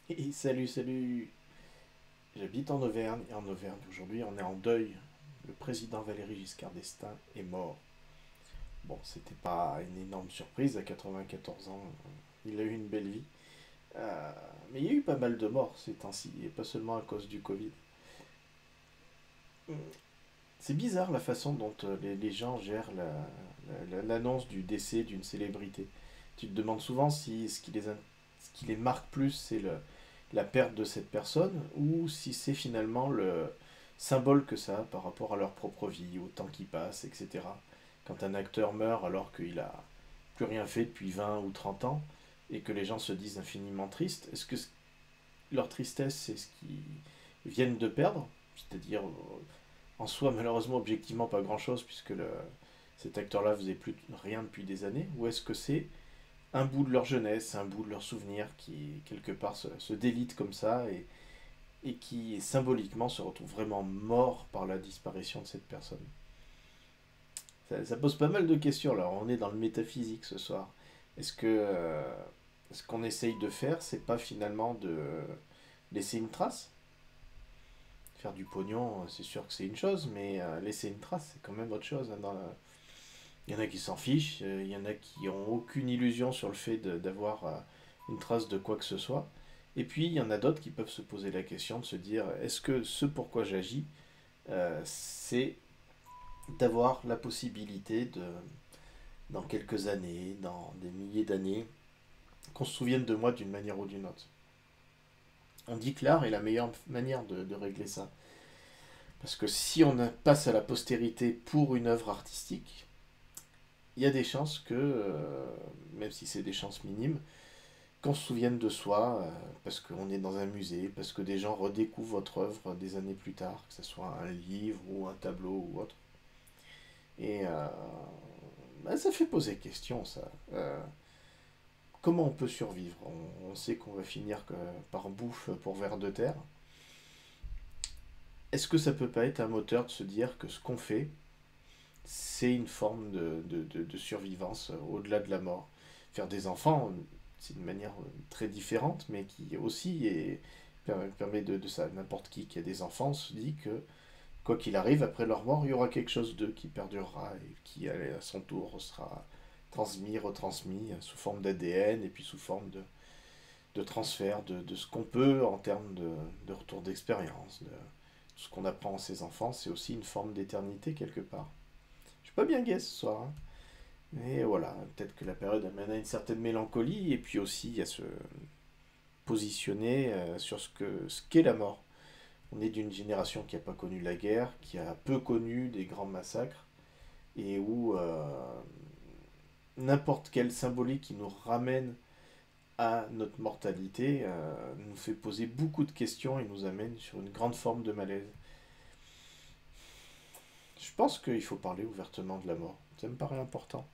Et salut, salut. J'habite en Auvergne et en Auvergne aujourd'hui on est en deuil. Le président Valéry Giscard d'Estaing est mort. Bon, c'était pas une énorme surprise à 94 ans. Il a eu une belle vie. Euh, mais il y a eu pas mal de morts ces temps-ci, et pas seulement à cause du Covid. C'est bizarre la façon dont les gens gèrent l'annonce du décès d'une célébrité. Tu te demandes souvent si ce qui les marque plus, c'est la perte de cette personne, ou si c'est finalement le symbole que ça a par rapport à leur propre vie, au temps qui passe, etc. Quand un acteur meurt alors qu'il a plus rien fait depuis 20 ou 30 ans, et que les gens se disent infiniment tristes, est-ce que leur tristesse, c'est ce qu'ils viennent de perdre, c'est-à-dire en soi, malheureusement, objectivement, pas grand-chose, puisque cet acteur-là faisait plus rien depuis des années, ou est-ce que c'est un bout de leur jeunesse, un bout de leur souvenir qui, quelque part, se délite comme ça et qui, symboliquement, se retrouve vraiment mort par la disparition de cette personne. Ça pose pas mal de questions, là. On est dans le métaphysique ce soir. Est-ce que ce qu'on essaye de faire, c'est pas finalement de laisser une trace? Faire du pognon, c'est sûr que c'est une chose, mais laisser une trace, c'est quand même autre chose, hein, il y en a qui s'en fichent, il y en a qui ont aucune illusion sur le fait d'avoir une trace de quoi que ce soit. Et puis il y en a d'autres qui peuvent se poser la question de se dire est-ce que ce pourquoi j'agis, c'est d'avoir la possibilité de, dans quelques années, dans des milliers d'années, qu'on se souvienne de moi d'une manière ou d'une autre. On dit que l'art est la meilleure manière de régler ça. Parce que si on passe à la postérité pour une œuvre artistique, il y a des chances que, même si c'est des chances minimes, qu'on se souvienne de soi, parce qu'on est dans un musée, parce que des gens redécouvrent votre œuvre des années plus tard, que ce soit un livre ou un tableau ou autre. Et bah, ça fait poser question, ça. Comment on peut survivre? On sait qu'on va finir par bouffe pour ver de terre. Est-ce que ça peut pas être un moteur de se dire que ce qu'on fait, c'est une forme de survivance au-delà de la mort? Faire des enfants, c'est une manière très différente, mais qui aussi permet de ça. N'importe qui a des enfants se dit que, quoi qu'il arrive, après leur mort, il y aura quelque chose d'eux qui perdurera et qui, à son tour, sera transmis, retransmis sous forme d'ADN et puis sous forme de transfert de ce qu'on peut en termes de retour d'expérience, de ce qu'on apprend à ses enfants. C'est aussi une forme d'éternité quelque part. Je suis pas bien gai ce soir, hein. Mais voilà, peut-être que la période amène à une certaine mélancolie, et puis aussi à se positionner sur ce qu'est la mort. On est d'une génération qui n'a pas connu la guerre, qui a peu connu des grands massacres, et où n'importe quelle symbolique qui nous ramène à notre mortalité nous fait poser beaucoup de questions et nous amène sur une grande forme de malaise. Je pense qu'il faut parler ouvertement de la mort. Ça me paraît important.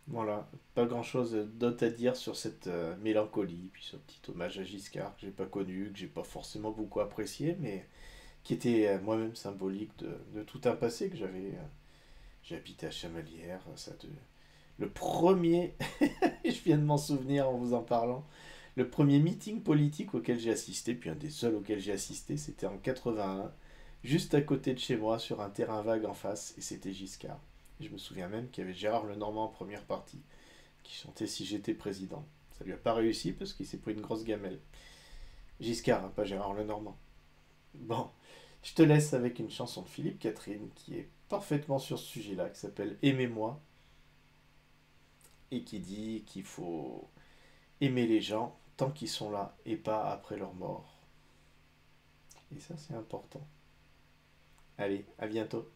Voilà, pas grand chose d'autre à dire sur cette mélancolie, puis ce petit hommage à Giscard que j'ai pas connu, que j'ai pas forcément beaucoup apprécié, mais qui était moi-même symbolique de tout un passé que j'avais. J'ai habité à Chamalières, le premier, je viens de m'en souvenir en vous en parlant, le premier meeting politique auquel j'ai assisté, puis un des seuls auxquels j'ai assisté, c'était en 81, juste à côté de chez moi, sur un terrain vague en face, et c'était Giscard. Et je me souviens même qu'il y avait Gérard Lenormand en première partie, qui chantait Si j'étais président. Ça lui a pas réussi parce qu'il s'est pris une grosse gamelle. Giscard, hein, pas Gérard Lenormand. Bon, je te laisse avec une chanson de Philippe Catherine qui est parfaitement sur ce sujet-là, qui s'appelle Aimez-moi, et qui dit qu'il faut aimer les gens tant qu'ils sont là et pas après leur mort. Et ça, c'est important. Allez, à bientôt.